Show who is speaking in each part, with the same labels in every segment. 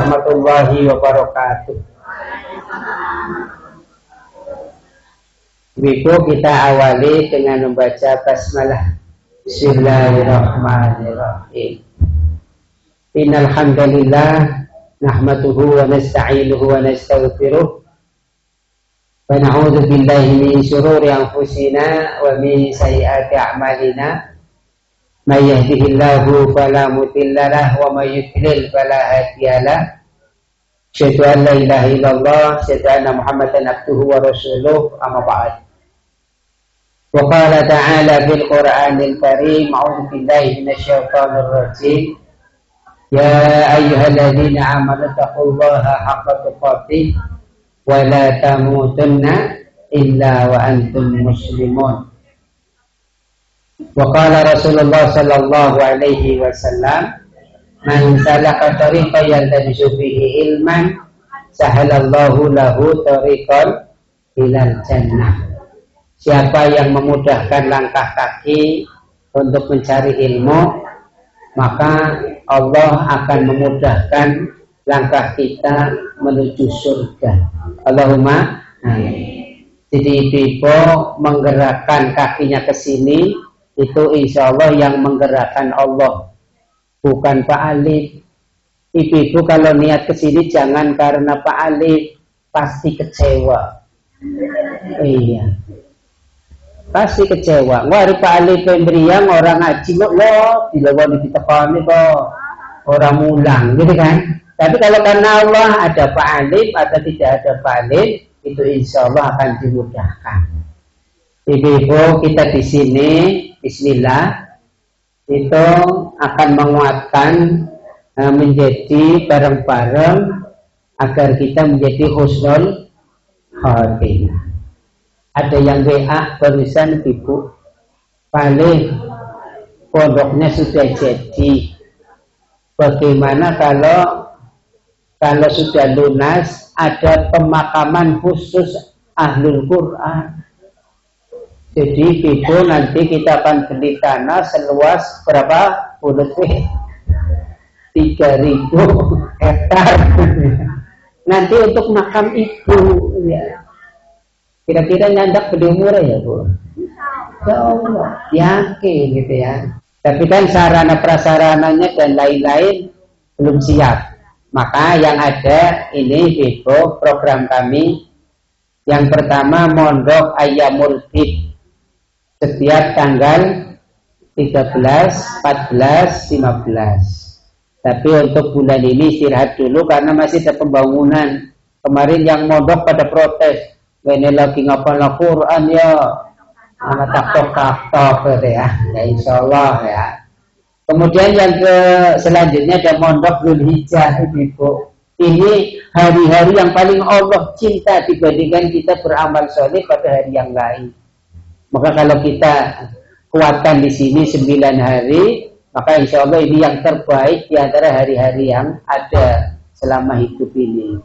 Speaker 1: warahmatullahi wabarakatuh. Ibu, kita awali dengan membaca basmalah. Bismillahirrahmanirrahim. Innal hamdalillah nahmaduhu wa nasta'inuhu wa nastaghfiruh wa na'udzu billahi min shururi anfusina wa min sayyiati a'malina. May yahdihillahu fala mudilla lahu wa may yudlil fala hadiya lahu. Asyhadu an la ilaha illallah, asyhadu anna Muhammadan abduhu wa rasuluh, amma ba'd. Wa qala ta'ala fil Qur'anil Karim, a'udzu billahi minasyaitonir rajim. Ya ayyuhalladzina amanu taqullaha haqqa tuqatih wa la tamutunna illa wa antum muslimun. Wa qala Rasulullah sallallahu alaihi wasallam, man salaka tariqan yaltamisu fihi ilman sahalallahu lahu tariqan ilal jannah. Siapa yang memudahkan langkah kaki untuk mencari ilmu, maka Allah akan memudahkan langkah kita menuju surga. Allahumma amin. Jadi ibu menggerakkan kakinya ke sini, itu insya Allah yang menggerakkan Allah, bukan Pak Alif. Ibu kalau niat ke sini jangan karena Pak Alif, pasti kecewa. Iya, pasti kecewa. Wah, Pak Alif pemberian orang ngaji kok loh, dilawani ditekani kok orang mulang, gitu kan? Tapi kalau karena Allah ada Pak Alif atau tidak ada Pak Alif, itu insya Allah akan dimudahkan. Ibu-ibu kita di sini, Bismillah, itu akan menguatkan menjadi bareng-bareng agar kita menjadi husnul khatimah. Ada yang WA barusan, ibu, paling pondoknya sudah jadi. Bagaimana kalau sudah lunas ada pemakaman khusus ahlul Quran? Jadi ibu, nanti kita akan beli tanah seluas berapa? 3.000 hektar. Nanti untuk makam ibu, ya. Kira-kira nyandak beli murah ya, Bu? Ya Allah, yakin gitu ya. Tapi kan sarana prasarananya dan lain-lain belum siap. Maka yang ada ini Ibu, program kami. Yang pertama, Mondok Ayyamul Bid, setiap tanggal 13, 14, 15. Tapi untuk bulan ini istirahat dulu karena masih ada pembangunan. Kemarin yang mondok pada protes, ini lagi ngapal Al-Quran ya, anak taktok gitu ya. Ya insya Allah ya. Kemudian yang selanjutnya ada Mondok Dzulhijjah, Ibu. Ini hari-hari yang paling Allah cinta dibandingkan kita beramal soleh pada hari yang lain. Maka kalau kita kuatkan di sini 9 hari, maka insya Allah ini yang terbaik di antara hari-hari yang ada selama hidup ini.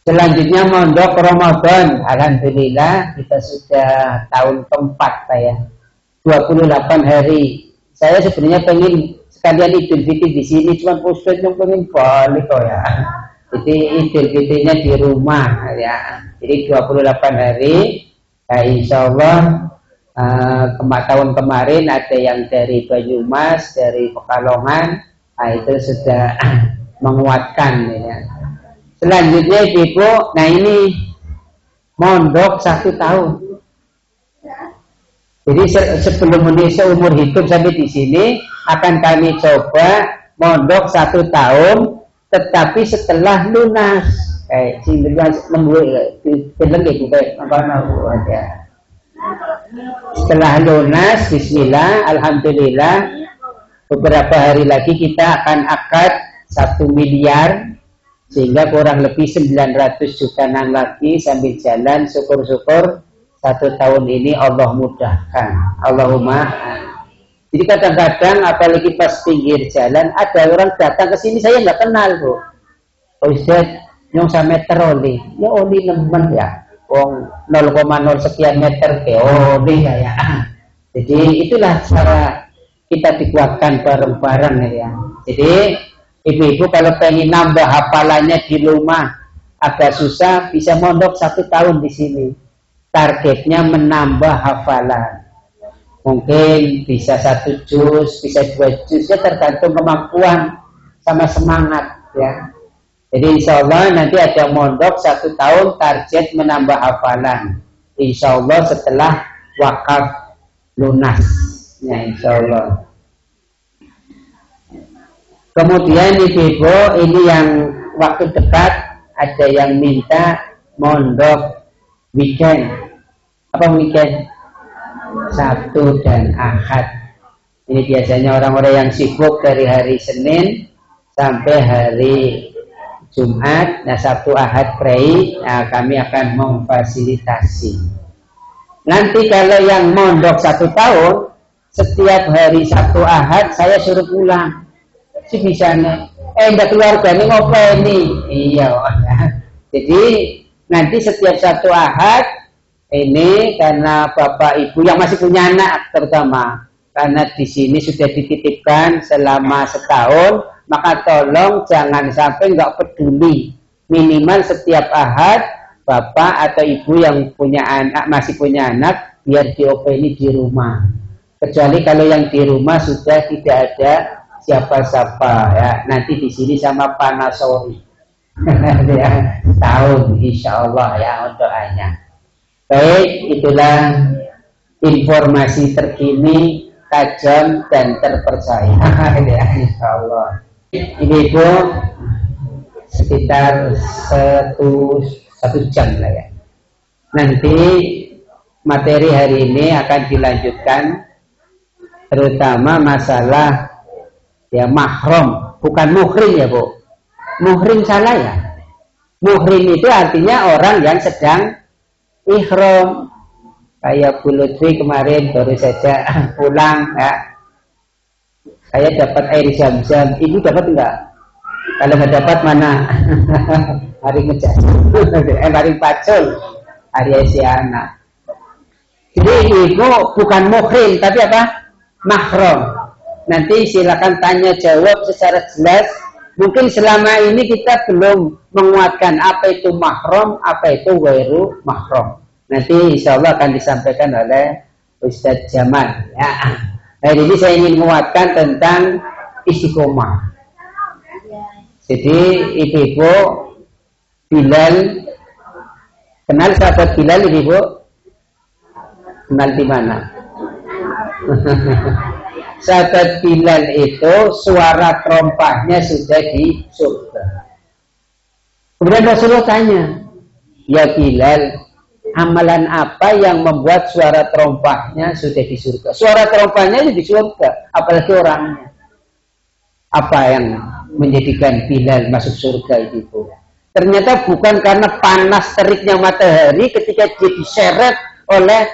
Speaker 1: Selanjutnya Mondok Ramadan, alhamdulillah kita sudah tahun keempat saya, 28 hari. Saya sebenarnya pengen sekalian Idul Fitri di sini, cuma Ustaz yang pengen balik kok ya. Jadi Idul Fitrinya di rumah ya. Jadi 28 hari, ya insya Allah tahun kemarin ada yang dari Banyumas, dari Pekalongan, itu sudah menguatkan ya. Selanjutnya Ibu, nah ini mondok 1 tahun. Jadi sebelum Indonesia umur hidup sampai di sini akan kami coba mondok 1 tahun, tetapi setelah lunas. Kayak sehingga membuat film Ibu kayak apa ya. Setelah lunas, Bismillah, alhamdulillah, beberapa hari lagi kita akan akad 1 miliar. Sehingga kurang lebih 900 jutaan lagi sambil jalan, syukur-syukur 1 tahun ini Allah mudahkan. Allahumma. Jadi kadang-kadang apalagi pas pinggir jalan ada orang datang ke sini saya nggak kenal, Bu. Ustaz, nyong sama meter oli. Ya oli nemen ya. Wong 0,0 sekian meter ke oli ya. Jadi itulah cara kita dikuatkan bareng-bareng ya. Jadi Ibu-ibu kalau pengen nambah hafalannya di rumah agak susah, bisa mondok 1 tahun di sini. Targetnya menambah hafalan. Mungkin bisa 1 juz, bisa 2 juz, ya tergantung kemampuan sama semangat ya. Jadi insya Allah nanti ada mondok 1 tahun target menambah hafalan. Insya Allah setelah wakaf lunas. Ya insya Allah. Kemudian ibu-ibu ini yang waktu dekat ada yang minta mondok weekend. Apa weekend? Sabtu dan Ahad. Ini biasanya orang-orang yang sibuk dari hari Senin sampai hari Jumat. Nah Sabtu Ahad prei, nah, kami akan memfasilitasi. Nanti kalau yang mondok 1 tahun, setiap hari Sabtu Ahad saya suruh pulang. Si bisa nih, enggak keluarga nih ngopo ini? Iya. Jadi nanti setiap Sabtu Ahad ini karena bapak ibu yang masih punya anak terutama, karena di sini sudah dititipkan selama 1 tahun, maka tolong jangan sampai nggak peduli. Minimal setiap Ahad bapak atau ibu yang punya anak masih punya anak biar diopeni di rumah. Kecuali kalau yang di rumah sudah tidak ada siapa-siapa ya, nanti di sini sama Panasori ya, tahun insya Allah ya doanya. Baik, itulah informasi terkini, tajam dan terpercaya ya insya Allah. Ini Bu sekitar 1 jam lah ya. Nanti materi hari ini akan dilanjutkan, terutama masalah ya mahram, bukan muhrim ya Bu. Muhrim salah ya. Muhrim itu artinya orang yang sedang ihram. Kayak Bu Lutfi kemarin baru saja pulang ya. Saya dapat air zam-zam. Ibu dapat enggak? Kalau nggak dapat mana? Hari ngejak. Hari pacul. Hari Asiana. Jadi ibu bukan muhrim tapi apa? Mahram. Nanti silakan tanya jawab secara jelas. Mungkin selama ini kita belum menguatkan apa itu mahram, apa itu ghairu mahram. Nanti insya Allah akan disampaikan oleh Ustadz Jamal ya. Nah ini saya ingin menguatkan tentang istiqomah. Jadi ibu-ibu Bilal, kenal sahabat Bilal ibu-ibu? Kenal di mana? Sahabat Bilal itu suara terompahnya sudah di surga. Kemudian Rasulullah tanya, ya Bilal, amalan apa yang membuat suara terompahnya sudah di surga? Suara terompahnya di surga, apalagi orangnya. Apa yang menjadikan Bilal masuk surga itu? Ternyata bukan karena panas teriknya matahari ketika dia diseret oleh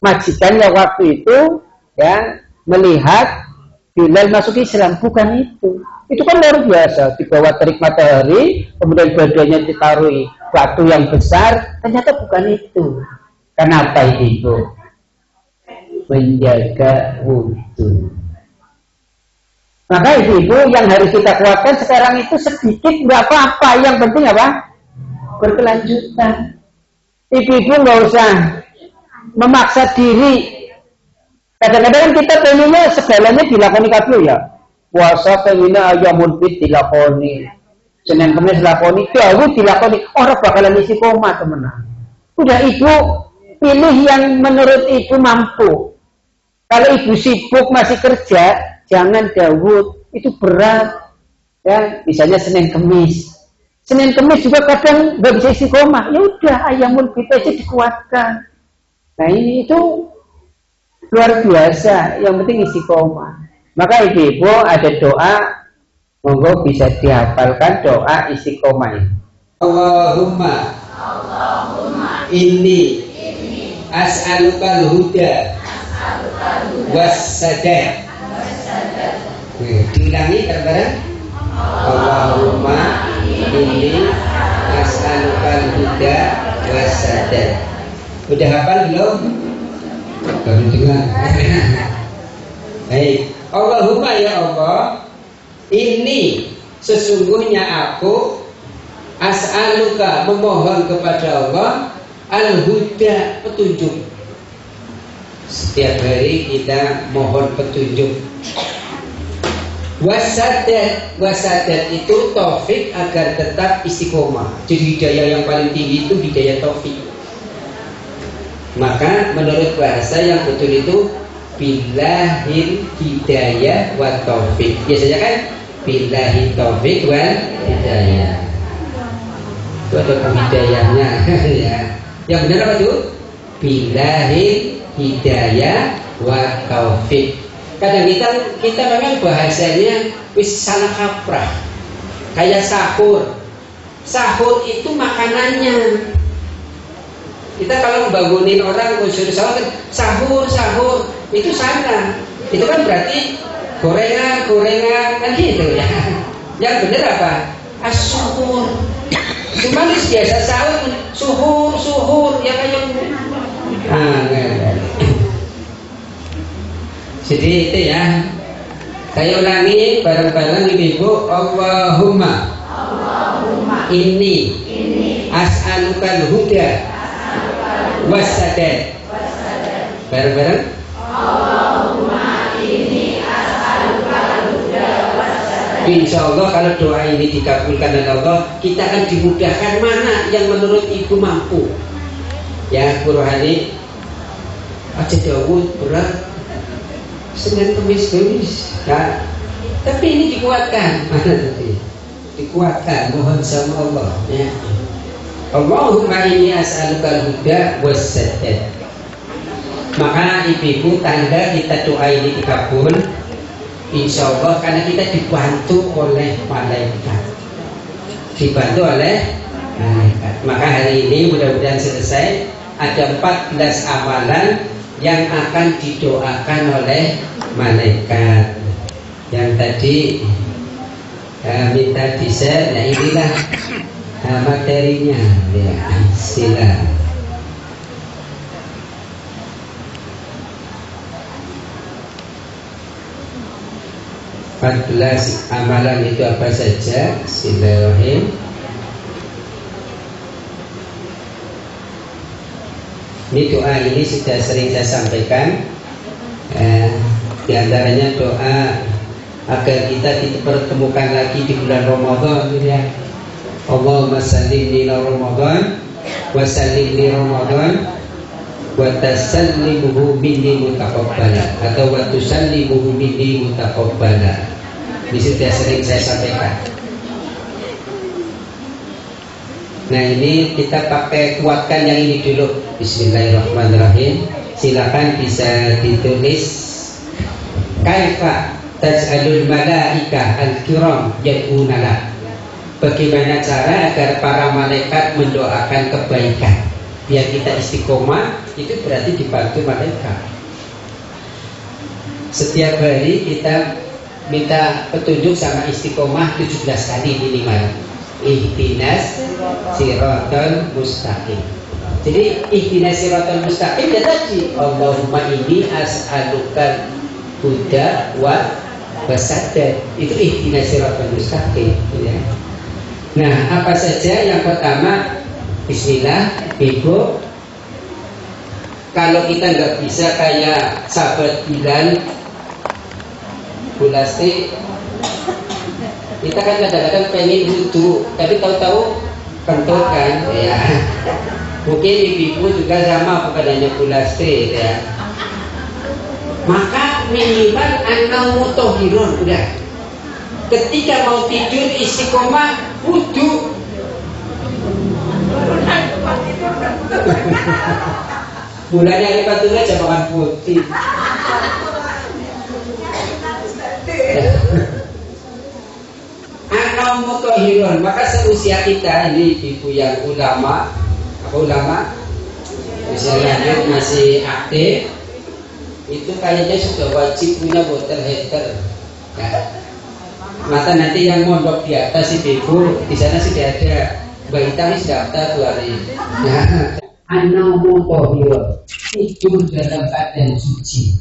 Speaker 1: majikannya waktu itu, ya, melihat Bilal masuk Islam, bukan itu. Itu kan luar biasa, di bawah terik matahari, kemudian badannya ditaruhi batu yang besar, ternyata bukan itu. Kenapa itu? Menjaga wudhu. Maka ibu-ibu yang harus kita kuatkan sekarang itu sedikit nggak apa-apa, yang penting apa? Berkelanjutan. Ibu-ibu nggak usah memaksa diri. Kadang-kadang kita pengennya segalanya dilakoni kabeh ya. Puasa pengennya ayamul bid dilakoni, Senin Kamis dilakoni, Daud dilakoni. Orang bakalan isi koma temenan. Udah ibu pilih yang menurut ibu mampu. Kalau ibu sibuk masih kerja, jangan Daud, itu berat. Ya, misalnya Senin Kamis. Senin Kamis juga kadang nggak bisa istiqomah. Ya udah ayamul bid aja dikuatkan. Nah ini itu luar biasa, yang penting istiqomah. Maka ibu-ibu ada doa, monggo bisa dihafalkan doa istiqomah ini. Allahumma inni as'alukal huda wassadad. Diulangi bareng. Allahumma inni as'alukal huda wassadad. Udah hafal belum? Baru dengar. Baik. Allahumma ya Allah, ini sesungguhnya aku as'aluka memohon kepada Allah al-huda, petunjuk. Setiap hari kita mohon petunjuk. Wasadat itu taufik agar tetap istiqomah. Jadi hidayah yang paling tinggi itu hidayah taufik. Maka menurut bahasa yang betul itu billahil hidayah wa taufik. Biasanya kan billahi taufik wal hidayah. Itu ada hidayahnya ya. Yang benar apa itu? Billahil hidayah wa taufik. Kadang kita memang bahasanya wis salah kaprah. Kayak sahur. Sahur itu makanannya. Kita kalau membangunin orang suruh sahur, sahur itu salah. Itu kan berarti gorengan kan gitu ya. Yang benar apa? As-suhur. Cuma biasa sahur, suhur ya kayak jadi itu ya. Saya ulangi bareng-bareng ibu. Allahumma inni as'alukal huda wassadad. Bareng-bareng. Allahumma inni as'alukal huda wassadad. Insyaallah kalau doa ini dikabulkan oleh Allah, kita akan dimudahkan mana yang menurut ibu mampu. Ya, Bu Rohani aja Dawud berat Senin Kemis ya. Tapi ini dikuatkan. Dikuatkan, mohon sama Allah ya. Allahumma inni as'alukal huda wassadad. Maka ibu tanda kita doa ini dikabul insyaallah karena kita dibantu oleh malaikat. Dibantu oleh malaikat. Maka hari ini mudah-mudahan selesai. Ada 14 amalan yang akan didoakan oleh malaikat. Yang tadi minta di-share. Nah inilah materinya ya. Sila 14 amalan itu apa saja? Bismillahirrahmanirrahim. Ini doa ini sudah sering saya sampaikan. Di antaranya doa agar kita dipertemukan lagi di bulan Ramadan ya. Allahumma sallimni ila Ramadan wa sallimni Ramadan wa tasallimuhu minni mutaqabbala atau wa tusallimuhu minni mutaqabbala. Ini sudah sering saya sampaikan. Nah ini kita pakai kuatkan yang ini dulu. Bismillahirrahmanirrahim. Silakan bisa ditulis. Kaifa taj'alul malaika al-kiram yad'unala. Bagaimana cara agar para malaikat mendoakan kebaikan biar kita istiqomah? Itu berarti dibantu malaikat. Setiap hari kita minta petunjuk sama istiqomah 17 kali minimal. Ihdinas siratal mustaqim. Jadi ihdinas siratal mustaqim ya tadi Allahumma inni as'alukal huda wa wassadad. Itu ihdinas siratal mustaqim ya. Nah, apa saja? Yang pertama bismillah, Ibu. Kalau kita nggak bisa kayak sahabat Bilal, Bu Lasti, kita kan kadang-kadang pengen wudhu, tapi tahu-tahu kentut kan, ya. Mungkin ibu juga sama, bukan hanya Bu Lasti, ya. Maka minimal an-naumu thahirun, udah. Ketika mau tidur istiqomah wudhu. Bulannya hari Faturah aja makan putih. An-naumu thahirun. Maka seusia kita ini ibu yang ulama, apa ulama? Misalnya masih aktif, itu kayaknya sudah wajib punya water heater. Ya. Maka nanti yang mondok di atas ibu di sana sudah ada Mbak Itamis daftar 2 hari. Nah, an-naumu thahirun, tidur dalam keadaan suci.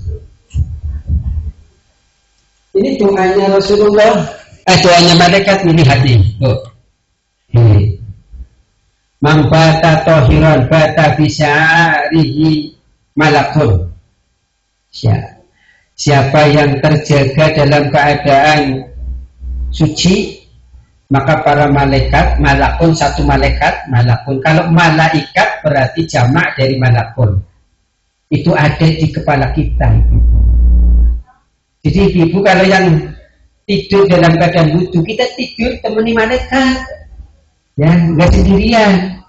Speaker 1: Ini doanya Rasulullah Doanya malaikat lihat nih. Tuh. Man bata tahiran bata bisyarihi malakun. Siapa yang terjaga dalam keadaan suci, maka para malaikat, malakun satu malaikat, malakun. Kalau malaikat berarti jamak dari malakun. Itu ada di kepala kita. Jadi ibu kalau yang tidur dalam keadaan wudu, kita tidur temani malaikat. Ya, enggak sendirian.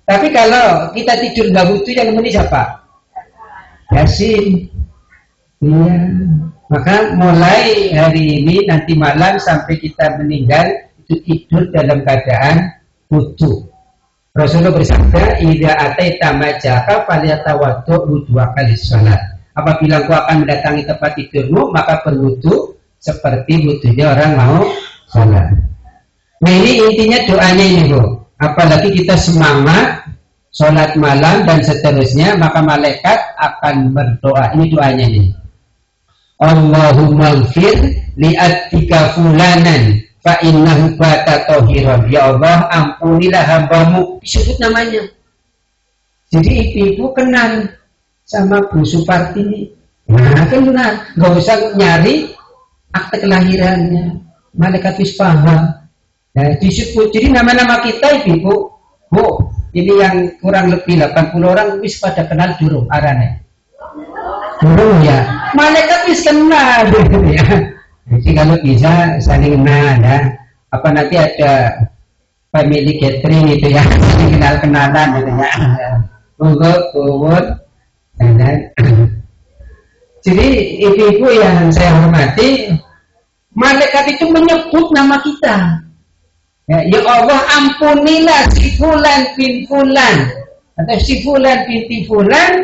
Speaker 1: Tapi kalau kita tidur enggak wudu, yang temani siapa? Yasin. Iya. Maka mulai hari ini nanti malam sampai kita meninggal itu tidur dalam keadaan wudu. Rasulullah bersabda, "Idza ataita majaka falyatawaddu wudu'aka lis-shalat." Apabila engkau akan mendatangi tempat tidurmu, maka berwudu seperti wudunya orang mau salat. Nah, ini intinya doanya ini, Bu. Apalagi kita semangat sholat malam dan seterusnya, maka malaikat akan berdoa. Ini doanya nih. Allahumma ighfir li'atika fulanan fa innahu bata tahiran. Ya Allah, ampunilah hambamu. Disebut namanya. Jadi ibu-ibu kenal sama Bu Supartini. Nah, kenal. Gak usah nyari akte kelahirannya. Malaikat wis paham. Nah, disebut. Jadi nama-nama kita ibu-ibu, Bu, ini yang kurang lebih 80 orang wis pada kenal dulu arane. Dulu ya. Malaikat wis kenal gitu ya. Jadi kalau bisa saling kenal ya. Apa nanti ada family gathering gitu ya, saling kenal-kenalan gitu ya. Monggo, buat. Jadi ibu-ibu yang saya hormati, malaikat itu menyebut nama kita. Ya Allah, ampunilah si fulan bin fulan atau si fulan binti fulan,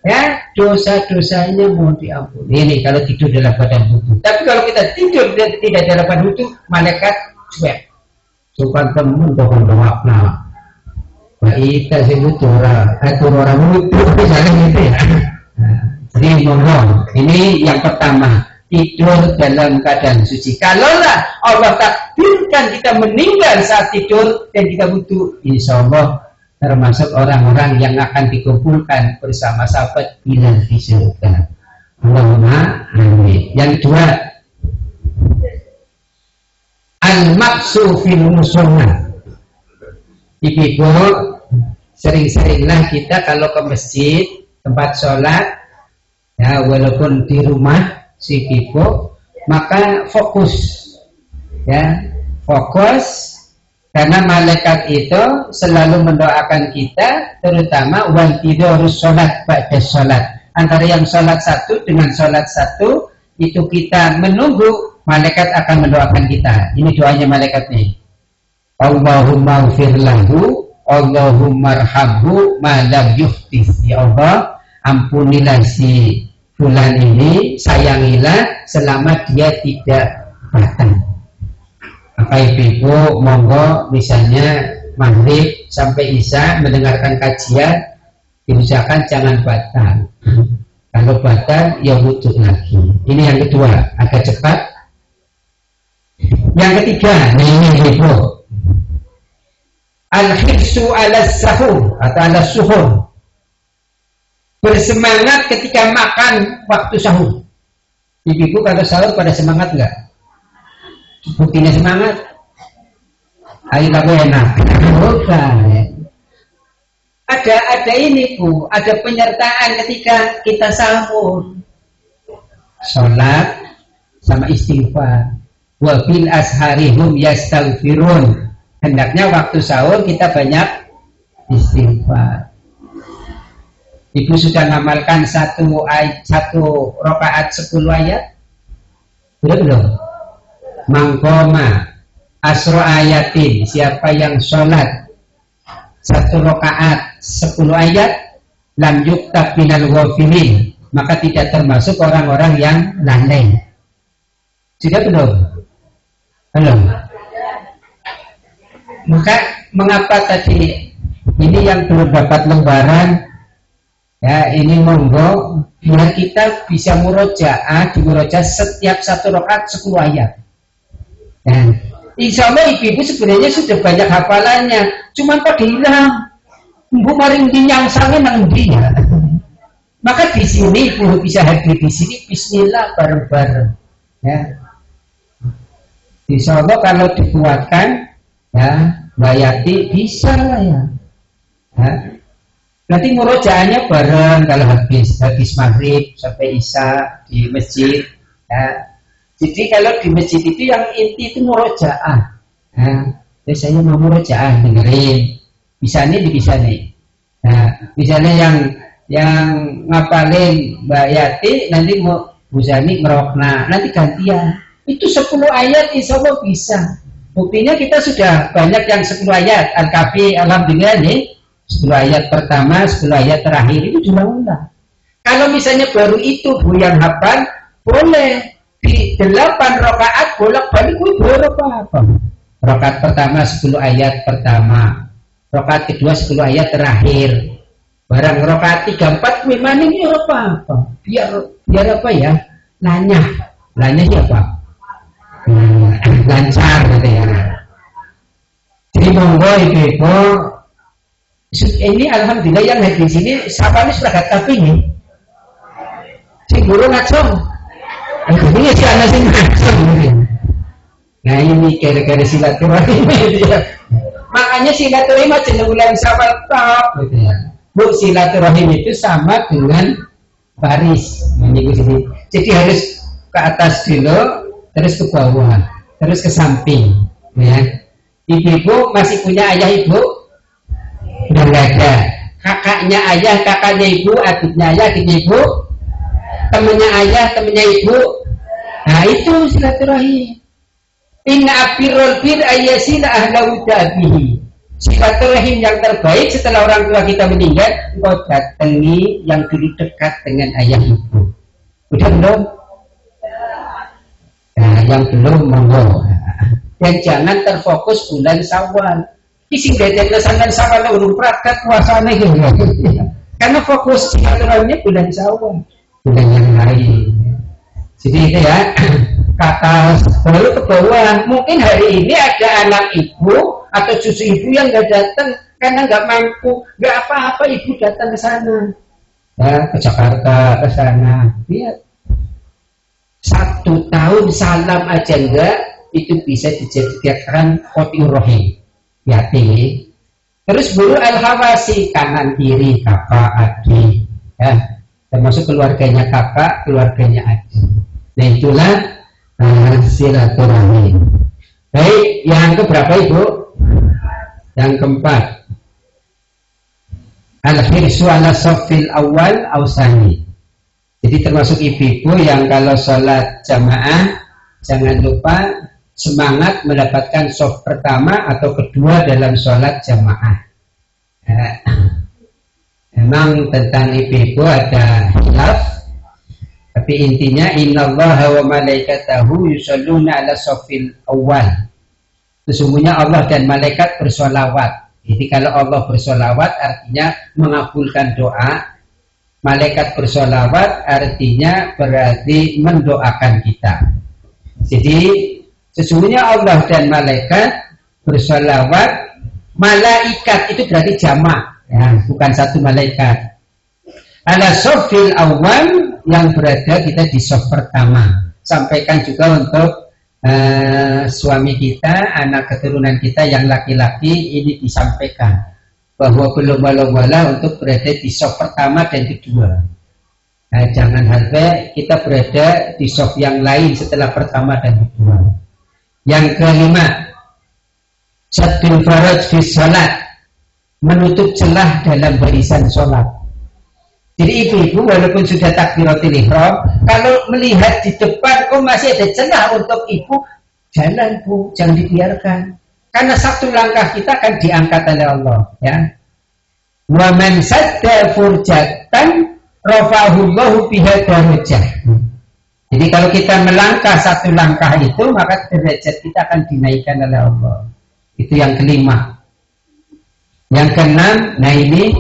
Speaker 1: ya dosa-dosanya mohon diampuni. Ini kalau tidur dalam badan wudu. Tapi kalau kita tidur tidak dalam badan wudu, malaikat cuek. Sopan temen doang makna. Kita sebut orang wudu misalnya gitu ya. Jadi ngomong, ini yang pertama. Tidur dalam keadaan suci. Kalaulah Allah takdirkan kita meninggal saat tidur dan kita butuh, insya Allah termasuk orang-orang yang akan dikumpulkan bersama sahabat Bilal di surga. Allahumma amin. Yang kedua, al-maqsu fil musalla. Ibu-ibu, sering-seringlah kita kalau ke masjid, tempat sholat, ya walaupun di rumah si ibu, maka fokus ya, fokus karena malaikat itu selalu mendoakan kita, terutama wal tidurus sholat ba'da sholat. Antara yang sholat satu dengan sholat satu itu kita menunggu, malaikat akan mendoakan kita. Ini doanya malaikat nih. Allahumma ighfir lahu, Allahumma arhamhu ma lam yuhdits. Ya Allah, ampunilah si fulan ini, sayangilah selama dia tidak batal. Apa ibu monggo misalnya maghrib sampai isya mendengarkan kajian, diusahakan jangan batal. Kalau batal ya wudu lagi. Ini yang kedua, agak cepat. Yang ketiga, ini ibu, al-hirsu ala sahur atau ala suhur. Bersemangat ketika makan waktu sahur. Ibu-ibu kalau sahur pada semangat enggak? Buktinya semangat. Ayo lagu enak. Bukan. Ada ini Bu, ada penyertaan ketika kita sahur. Sholat sama istighfar. Wa bil asharihum yastaghfirun. Hendaknya waktu sahur kita banyak istighfar. Ibu sudah ngamalkan satu rakaat 10 ayat? Belum? Mangkoma asro ayatin, siapa yang sholat 1 rakaat 10 ayat, lam yuktab minal ghafilin, maka tidak termasuk orang-orang yang lalai. Sudah belum? Belum. Maka mengapa tadi ini yang belum dapat lembaran? Ya, ini monggo biar kita bisa murojaah, di murojaah setiap 1 rakaat 10 ayat. Nah, insya Allah ibu-ibu sebenarnya sudah banyak hafalannya, cuman pada hilang. Ibu maring dinyang sange nang dia. Maka di sini ibu bisa hadir di sini, Bismillah bareng-bareng. Ya. Insya Allah kalau dikuatkan, ya, Mbak Yati bisa lah ya. Ya. Nanti murojaahnya bareng kalau habis maghrib sampai isya di masjid. Ya. Jadi kalau di masjid itu yang inti itu murojaah. Ya. Saya mau murojaah dengerin. Bisa nih. Nah, misalnya yang ngapalin Mbak Yati nanti mau Bu Zani merokna, nanti gantian. Itu 10 ayat insya Allah bisa. Buktinya kita sudah banyak yang 10 ayat. Al-Kahfi alhamdulillah nih 10 ayat pertama, 10 ayat terakhir itu diulang-ulang. Kalau misalnya baru itu Bu yang hafal, boleh di 8 rakaat bolak-balik apa-apa. Rakaat pertama 10 ayat pertama, rakaat kedua 10 ayat terakhir. Barang rakaat 3, 4 memang ini apa-apa. Biar apa ya? Nanya siapa? Lancar gitu ya. Jadi monggo ibu-ibu. Ini alhamdulillah yang hadir di sini siapa nih sudah tapi nih. Si guru ngacung. Ini si anak sih ngacung. Nah ini kira-kira silaturahim ya. Makanya silaturahim aja bulan Syawal top gitu ya. Bu, silaturahim itu sama dengan baris. Jadi harus ke atas dulu, terus ke bawah, terus ke samping. Ya. Ibu-ibu masih punya ayah ibu? Udah nggak ada. Kakaknya ayah, kakaknya ibu, adiknya ayah, adiknya ibu, temennya ayah, temennya ibu. Nah itu silaturahim. Inna abirul bir ayyasila ahlahu dabihi. Silaturahim yang terbaik setelah orang tua kita meninggal, engkau datangi yang dulu dekat dengan ayah ibu. Udah belum? Nah, yang belum monggo. Dan jangan terfokus bulan Syawal. Ising dede kesangan Syawal urung praktek puasane gitu. Karena fokus silaturahimnya bulan Syawal, bulan yang lain. Jadi itu ya. Ke atas, lalu ke bawah. Mungkin hari ini ada anak ibu atau cucu ibu yang nggak datang karena nggak mampu, nggak apa-apa ibu datang ke sana, ya, ke Jakarta, ke sana. Lihat, 1 tahun salam aja enggak, itu bisa dijadikan khotir rohim. Yati. Terus buru al-hawasi kanan kiri kakak adik, ya, termasuk keluarganya kakak, keluarganya adik. Nah itulah silaturahim. Baik, yang keberapa ibu? Yang keempat, al-hirsu ala safil awal ausani. Jadi termasuk ibu-ibu yang kalau sholat jamaah jangan lupa semangat mendapatkan shaf pertama atau kedua dalam sholat jamaah. Memang tentang ibu-ibu ada khilaf, tapi intinya innallaha wa malaikatahu yusholluna ala safil awal. Sesungguhnya Allah dan malaikat bersolawat. Jadi kalau Allah bersolawat artinya mengabulkan doa. Malaikat bersolawat artinya berarti mendoakan kita. Jadi sesungguhnya Allah dan malaikat bersolawat. Malaikat itu berarti jamak, ya, bukan satu malaikat. Ala safil awal yang berada kita di shaf pertama. Sampaikan juga untuk suami kita, anak keturunan kita yang laki-laki ini disampaikan bahwa belum wala untuk berada di shaf pertama dan kedua. Nah, jangan sampai kita berada di shaf yang lain setelah pertama dan kedua. Yang kelima, saddul faraj fi salat, menutup celah dalam barisan sholat. Jadi ibu-ibu walaupun sudah takbiratul ihram, kalau melihat di depan kok masih ada celah untuk ibu, jalan bu, jangan dibiarkan. Karena satu langkah kita akan diangkat oleh Allah, ya. Wa man sadda furjatan rafa'ahullahu biha darajah. Jadi kalau kita melangkah satu langkah itu, maka derajat kita akan dinaikkan oleh Allah. Itu yang kelima. Yang keenam, nah ini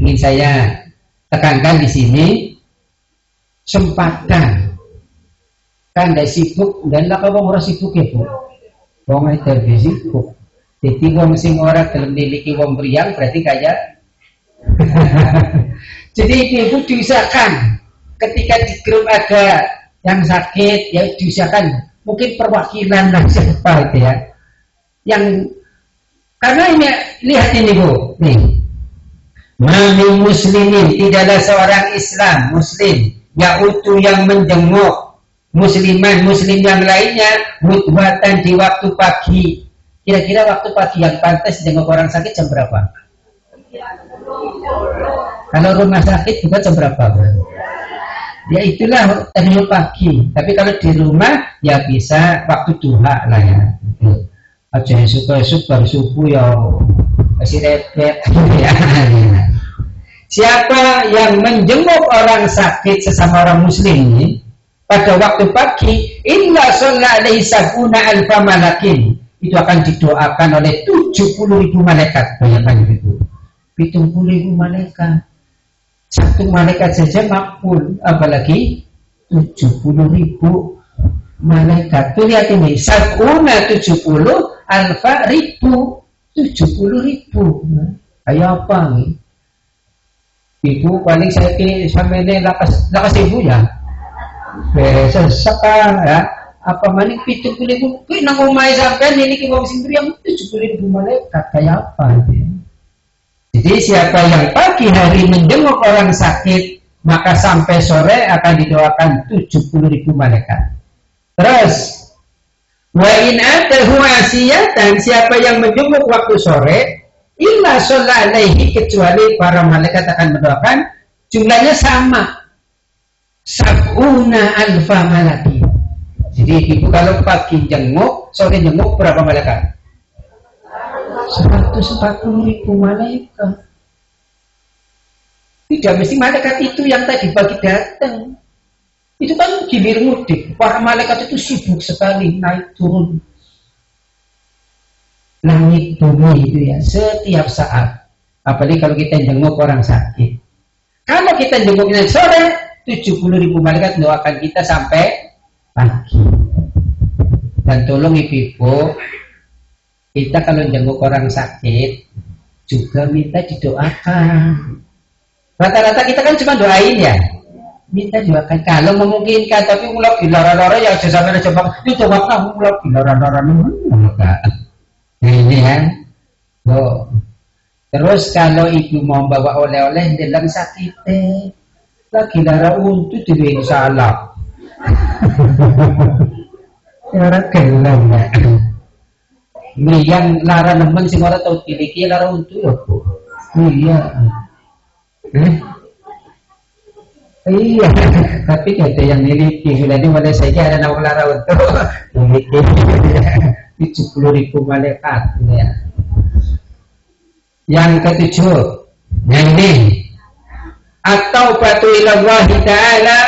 Speaker 1: ingin saya tekankan di sini, sempatkan. Kan tidak sibuk, dan lah kalau orang sibuk ya bu. Wong televisi sibuk. Jadi wong sing ora gelem miliki wong priang berarti kayak jadi ibu diusahakan ketika di grup ada yang sakit ya diusahakan mungkin perwakilan lah siapa itu ya yang karena ini lihat ini Bu nih mami muslimin tidaklah seorang Islam muslim yaitu yang menjenguk muslim yang lainnya mutbatan di waktu pagi. Kira-kira waktu pagi yang pantas jenguk orang sakit jam berapa? Kalau rumah sakit juga jam berapa? Ya itulah terlalu pagi. Tapi kalau di rumah ya bisa waktu duha lah ya. Aja esuk baru subuh ya masih repet. Siapa yang menjenguk orang sakit sesama orang muslim ini pada waktu pagi, inna shalla alaihi sabuna alfa malakin. Itu akan didoakan oleh 70.000 malaikat. Bayangkan itu. 70.000 malaikat. Satu malaikat saja makbul, apalagi 70.000 malaikat. Tuh lihat ini, sabuna 70 alfa ribu 70.000. Kayak apa nih? Ibu paling saya sampai ini lakas ibu ya. Sesekal ya. Apa maning 70.000 kuwi nang omahe sampean niki wong sing priang 70.000 malaikat kayak apa gitu. Jadi siapa yang pagi hari menjenguk orang sakit maka sampai sore akan didoakan 70.000 malaikat. Terus wa in atahu asiyatan siapa yang menjenguk waktu sore illa shalla alaihi kecuali para malaikat akan mendoakan jumlahnya sama sab'una alfa malakin. Jadi ibu kalau pagi jenguk, sore jenguk berapa malaikat? 140.000 malaikat. Tidak mesti malaikat itu yang tadi pagi datang. Itu kan gilir mudik. Para malaikat itu sibuk sekali naik turun langit bumi itu ya setiap saat. Apalagi kalau kita jenguk orang sakit. Kalau kita jenguknya sore, 70.000 malaikat doakan kita sampai pagi. Dan tolong ibu-ibu, kita kalau jenguk orang sakit juga minta didoakan. Rata-rata kita kan cuma doain ya, minta doakan kalau memungkinkan. Tapi mulai dilara-lara ya sampai coba itu waktu mulai dilara-lara enggak. Nah ini kan, terus kalau ibu mau bawa oleh-oleh dalam sakitnya, lagi lara untuk dibikin salah. Lara gelem ya. Ini yang lara nemen sing ora tau diliki lara untu ya, Bu. Iya. Iya, tapi ada yang miliki. Jadi mulai saja ada nama lara untu. Miliki 70.000 malaikat ya. Yang ketujuh, yang ini atau batu ilallah ta'ala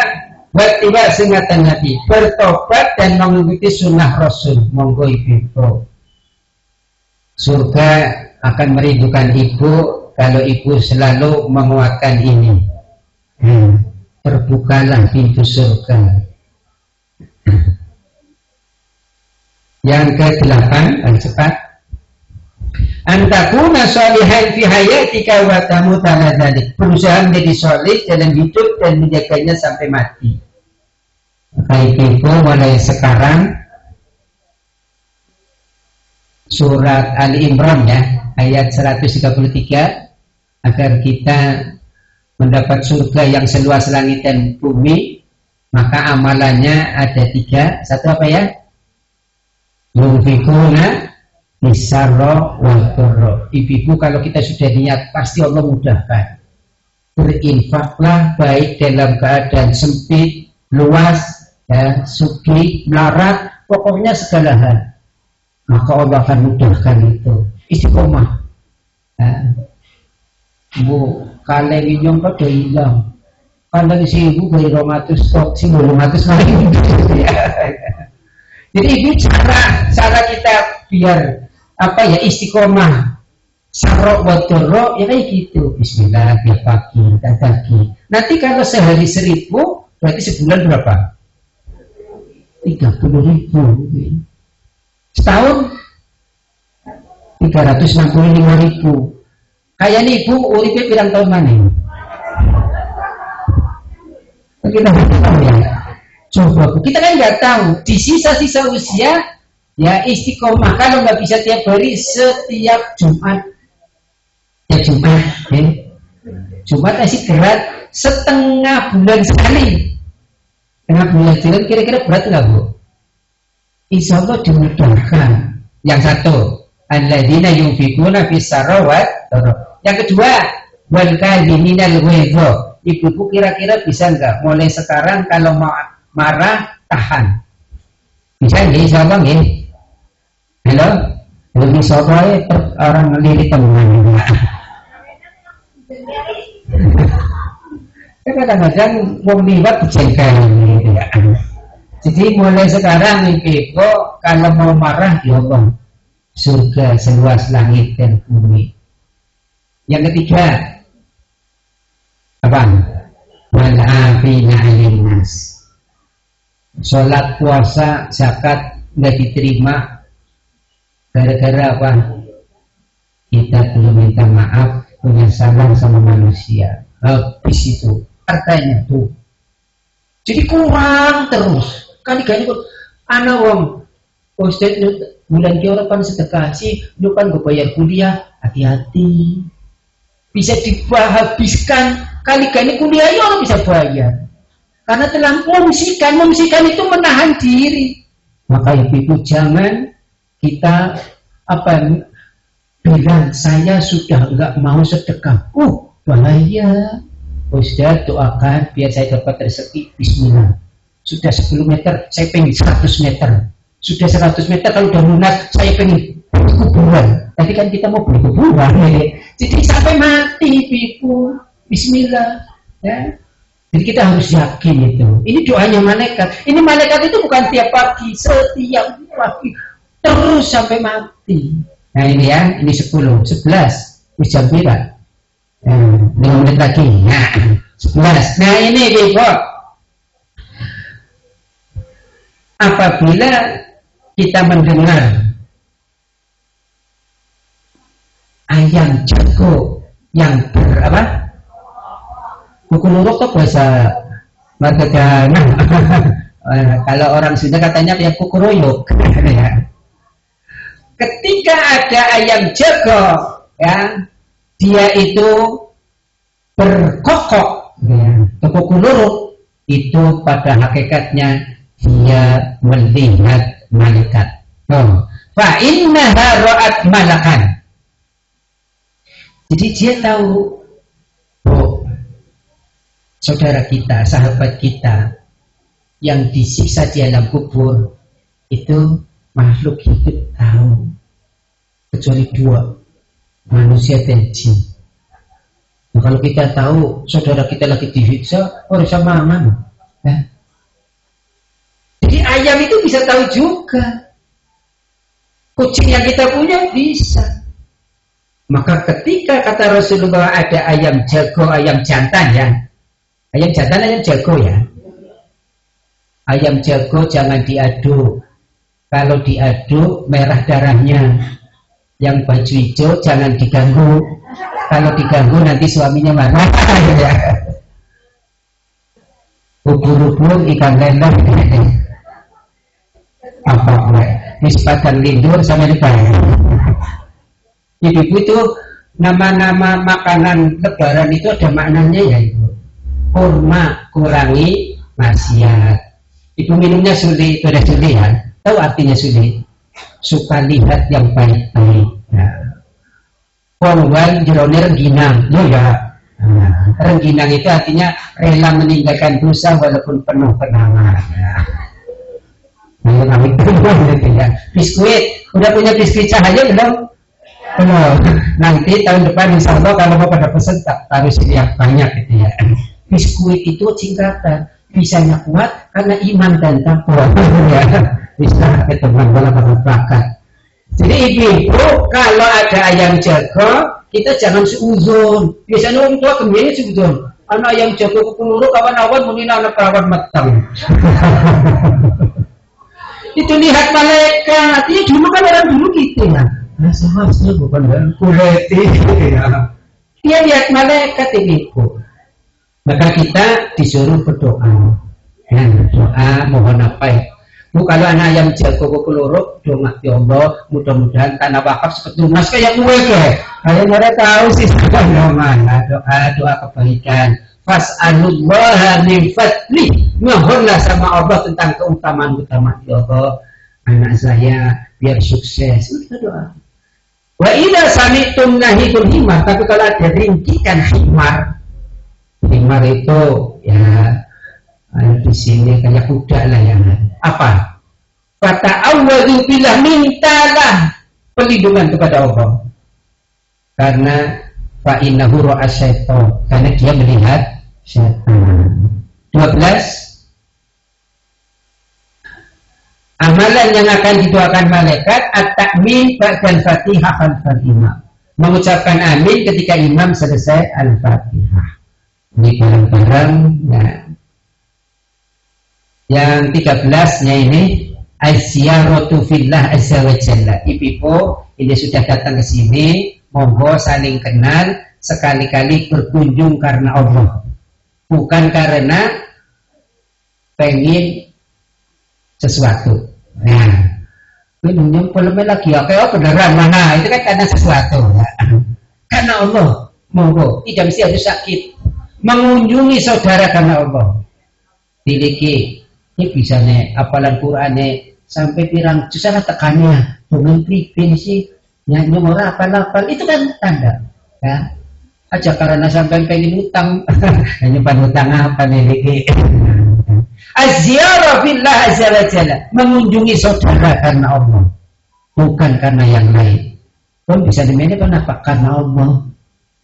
Speaker 1: Wattiba singatan Nabi bertobat dan mengikuti sunnah Rasul. Monggo ibu. Surga akan merindukan ibu kalau ibu selalu menguatkan ini. Terbukalah pintu surga. Yang ke-8 yang cepat. Antakuna sholihan fi hayatika wa tamuta ala dzalik. Berusaha menjadi sholih dalam hidup dan menjaganya sampai mati. Maka ibu mulai sekarang surat Ali Imran ya ayat 133 agar kita mendapat surga yang seluas langit dan bumi, maka amalannya ada 3. Satu apa ya? Yunfikuna bisarro wal dharra. Ibu kalau kita sudah niat pasti Allah mudahkan. Berinfaklah baik dalam keadaan sempit, luas, ya, suki, melarat, pokoknya segala hal. Maka Allah akan mudahkan itu. Istiqomah. Bu, kalau minum pada hilang. Kalau si ibu beri romatus stok, si romatus lagi. Jadi ini cara kita biar apa ya istiqomah sarok wadoro ya kayak gitu. Bismillah biar pagi dan pagi. Nanti kalau sehari 1.000 berarti sebulan berapa? 30.000. Setahun 365.000. Kayaknya ibu uripnya pirang tahun mana? Kita nggak tahu ya. Coba kita kan nggak tahu. Di sisa-sisa usia ya istiqomah. Kalau nggak bisa tiap hari, setiap Jumat. Ya Jumat, ya. Jumat masih berat setengah bulan sekali. Setengah bulan sekali kira-kira berat nggak bu? Insya Allah dimudahkan. Yang satu, alladzina yunfikuna fis sarawat. Yang kedua, wal kadhiminal ghaidha. Ibu-ibu kira-kira bisa nggak mulai sekarang kalau mau marah tahan? Bisa nggak? Insya Allah nggak? Halo, lebih soalnya orang lirik teman. Kadang-kadang mau liwat jengkel gitu ya. Jadi mulai sekarang ibu kalau mau marah ya Allah, surga seluas langit dan bumi. Yang ketiga, apa? Wal-afina 'anil nas. Salat, puasa, zakat nggak diterima gara-gara apa? Kita belum minta maaf, punya salah sama manusia. Habis itu artinya tuh. Jadi kurang terus. Kali-kali kok anak wong Ustaz bulan kira kan sedekah sih, lu kan gue bayar kuliah, hati-hati. Bisa dihabiskan kali-kali kuliah ya orang bisa bayar. Karena telah memsikan itu menahan diri. Maka ibu jangan kita bilang saya sudah enggak mau sedekah. Bahaya. Ustaz doakan biar saya dapat rezeki. Bismillah. Sudah 10 meter saya pengen 100 meter. Sudah 100 meter kalau udah lunas saya pengen kuburan. Tadi kan kita mau beli kuburan ya. Jadi sampai mati ibu. Bismillah ya. Jadi kita harus yakin itu. Ini doanya malaikat. Ini malaikat itu bukan tiap pagi, setiap pagi terus sampai mati. Nah ini ya, ini 10, 11 wis jam berapa? 5 menit lagi. Nah, 11. Nah ini ibu. Apabila kita mendengar ayam jago yang kuku luruk itu bahasa marga kalau orang Sunda katanya yang kuku royok. Ketika ada ayam jago ya, dia itu berkokok ya, kuku luruk itu pada hakikatnya dia melihat malaikat. Fa innaha ra'at malakan. Jadi dia tahu saudara kita, sahabat kita yang disiksa di alam kubur itu makhluk hidup tahu, kecuali 2, manusia dan jin. Nah, kalau kita tahu saudara kita lagi disiksa, harus sama aman. Ya. Jadi ayam itu bisa tahu juga. Kucing yang kita punya bisa. Maka ketika kata Rasulullah ada ayam jago, ayam jantan ya. Ayam jantan, ayam jago ya. Ayam jago jangan diaduk. Kalau diaduk merah darahnya. Yang baju hijau jangan diganggu. Kalau diganggu nanti suaminya marah. Ya. Ubur-ubur ikan lele. Apa? Nisbatan lindur sama dibayar. Ibu itu nama-nama makanan lebaran itu ada maknanya ya ibu. Kurma kurangi maksiat. Ibu minumnya sulit, sudah sulit ya. Tahu artinya sulit? Suka lihat yang baik-baik. Pongwal jerone rengginang, lo ya. Rengginang itu artinya rela meninggalkan dosa walaupun penuh kenangan. Biskuit, udah punya biskuit cahaya belum? Belum. Nanti tahun depan insya Allah kalau mau pada pesan tak harus yang banyak gitu ya. Biskuit itu singkatan, bisanya kuat karena iman dan takwa. Ya, bisa ketemu bola bakat. Jadi ibu kalau ada ayam jago, kita jangan seuzon. Biasanya orang tua kembali seuzon. Anak ayam jago kepuluru kawan-kawan mungkin anak kawan matang. Itu lihat malaikat. Ini dulu kan orang dulu gitu ya. Nah, seharusnya bukan kuleti ya. Dia lihat malaikat itu. Maka kita disuruh berdoa. Ya, doa mohon apa ya? Kalau anak ayam jago keluruk, doa ya Allah, mudah-mudahan tanah wakaf seperti lunas kayak gue deh. Kalian mereka tahu sih mana doa kebaikan. Fas'alullaha min fadli. Mohonlah sama Allah tentang keutamaan ya Allah. Anak saya biar sukses. Itu doa. Wa idza sami'tum nahikul himar, tapi kalau ada ringkikan himar itu ya di sini kayak kuda lah ya. Apa? Fata'awwadzu billah, mintalah perlindungan kepada Allah. Karena fa innahu ra'a syaitan, karena dia melihat syaitan. 12. Amalan yang akan didoakan malaikat at-takmin ba'dal Fatihah khalfal imam. Mengucapkan amin ketika imam selesai al-Fatihah. Ini barang-barang ya. Yang 13-nya ini az-ziyaratu fillah azza wa jalla. Ibu ini sudah datang ke sini, monggo saling kenal, sekali-kali berkunjung karena Allah. Bukan karena pengen sesuatu. Nah, ini nyempelnya lagi ya, kayak beneran mana? Itu kan karena sesuatu ya. Karena Allah, monggo, tidak mesti harus sakit. Mengunjungi saudara karena Allah. Tiliki, ini bisa nih, apalan Qur'annya sampai pirang susah tekannya. Dengan pripin sih, nyanyi orang apal-apal, itu kan tanda. Ya. Aja karena sampai pengen utang, hanya utang apa nih? Az-ziyarah billah azza wa jalla, mengunjungi saudara karena Allah, bukan karena yang lain. Pun bisa dimana kenapa? Karena Allah.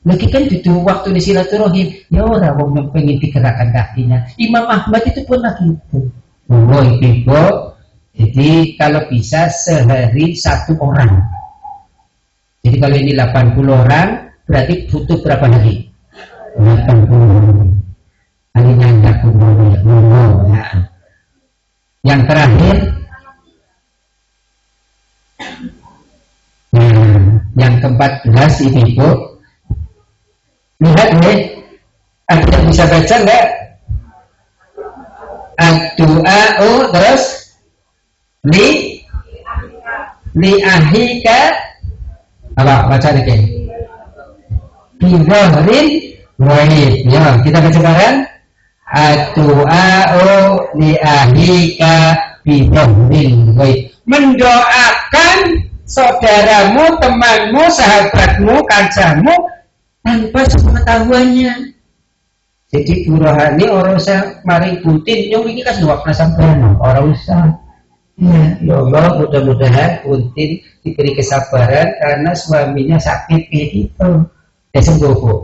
Speaker 1: Lagi kan itu waktu di silaturahim, ya orang yang pengen digerakkan kakinya. Imam Ahmad itu pun lagi itu. Oh ibu, jadi kalau bisa sehari 1 orang. Jadi kalau ini 80 orang, berarti butuh berapa hari? 80 hari. Yang terakhir yang ke-14 ibu lihat nih, ada yang bisa baca enggak? Ad-du'a'u terus li ahika apa baca nih? Bidhahrin wahid. Ya, kita baca sekarang. Ad-du'a'u li ahika bidhahrin wahid. Mendoakan saudaramu, temanmu, sahabatmu, kancamu tanpa sepengetahuannya. Jadi Bu Rohani orang usah mari buntin yang ini kan wakna sampean orang usah. Ya Allah, mudah-mudahan buntin diberi kesabaran karena suaminya sakit itu. Sembuh Bu.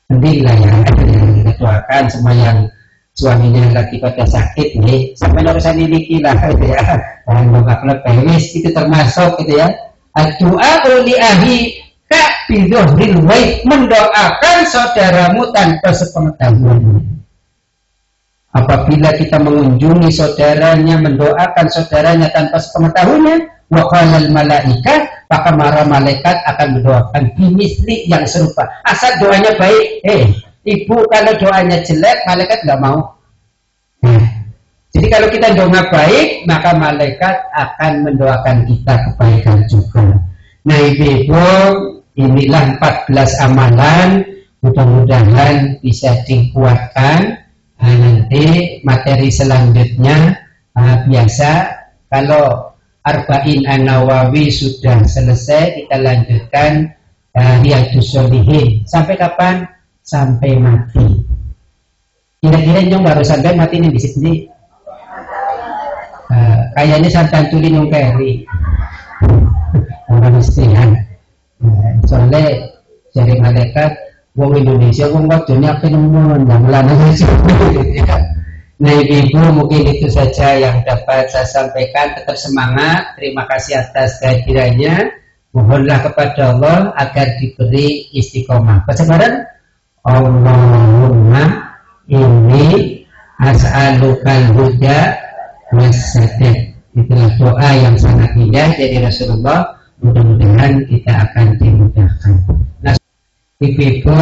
Speaker 1: Alhamdulillah ya, kita doakan semua yang suaminya lagi pada sakit nih, sampai urusan ini lah gitu ya. Dan bangga pemis itu termasuk gitu ya. Doa li ahli ka bidhahrin waib, mendoakan saudaramu tanpa sepengetahuannya. Apabila kita mengunjungi saudaranya, mendoakan saudaranya tanpa sepengetahuannya, wa qalal malaika, maka para malaikat akan mendoakan bimisli yang serupa. Asal doanya baik. Ibu kalau doanya jelek, malaikat nggak mau. Jadi kalau kita doa baik, maka malaikat akan mendoakan kita kebaikan juga. Nah ibu, inilah 14 amalan, mudah-mudahan bisa dikuatkan. Nanti materi selanjutnya biasa kalau Arba'in An-Nawawi sudah selesai, kita lanjutkan Riyadhus Shalihin. Sampai kapan? Sampai mati. Kira-kira nyong baru sampai mati ini di sini. Kayaknya santan tuli nyong keri. Orang istihan. Soalnya dari malaikat wong Indonesia wong waktunya penemuan yang lanang aja. Nah ibu mungkin itu saja yang dapat saya sampaikan. Tetap semangat. Terima kasih atas kehadirannya. Mohonlah kepada Allah agar diberi istiqomah. Baca bareng. Allahumma inni as'alukal huda wassadad Itulah doa yang sangat indah dari Rasulullah. Mudah-mudahan kita akan dimudahkan. Nah, ibu-ibu,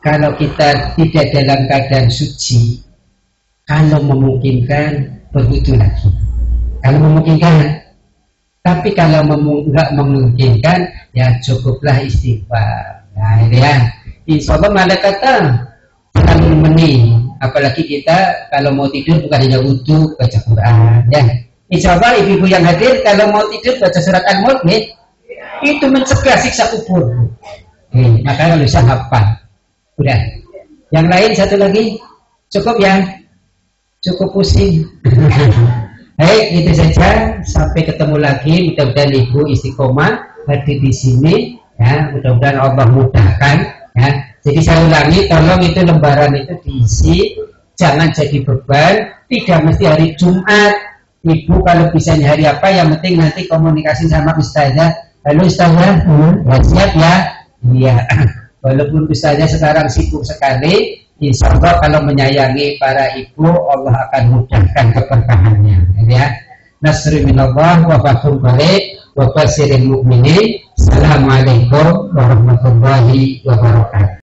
Speaker 1: kalau kita tidak dalam keadaan suci, kalau memungkinkan berwudu lagi. Kalau memungkinkan. Tapi kalau nggak memungkinkan, ya cukuplah istighfar. Nah, ini ya. Insya Allah malaikat jangan meni. Apalagi kita kalau mau tidur bukan hanya wudu, baca Quran. Ya. Insya Allah ibu-ibu yang hadir kalau mau tidur baca surat Al-Mulk, itu mencegah siksa kubur. Maka kalau bisa hafal. Udah. Yang lain satu lagi, cukup ya. Cukup pusing. Baik, itu saja. Sampai ketemu lagi. Mudah-mudahan ibu istiqomah hadir di sini. Ya, mudah-mudahan Allah mudahkan. Ya, jadi saya ulangi, tolong itu lembaran itu diisi, jangan jadi beban. Tidak mesti hari Jumat. Ibu kalau bisa hari apa, yang penting nanti komunikasi sama Ustazah. Halo Ustazah, siap ya? Iya. Walaupun Ustazah sekarang sibuk sekali, insya Allah kalau menyayangi para ibu, Allah akan mudahkan keberkahannya. Ya. Nasri minallah wa fathul balik wa basiril mu'minin. Assalamualaikum warahmatullahi wabarakatuh.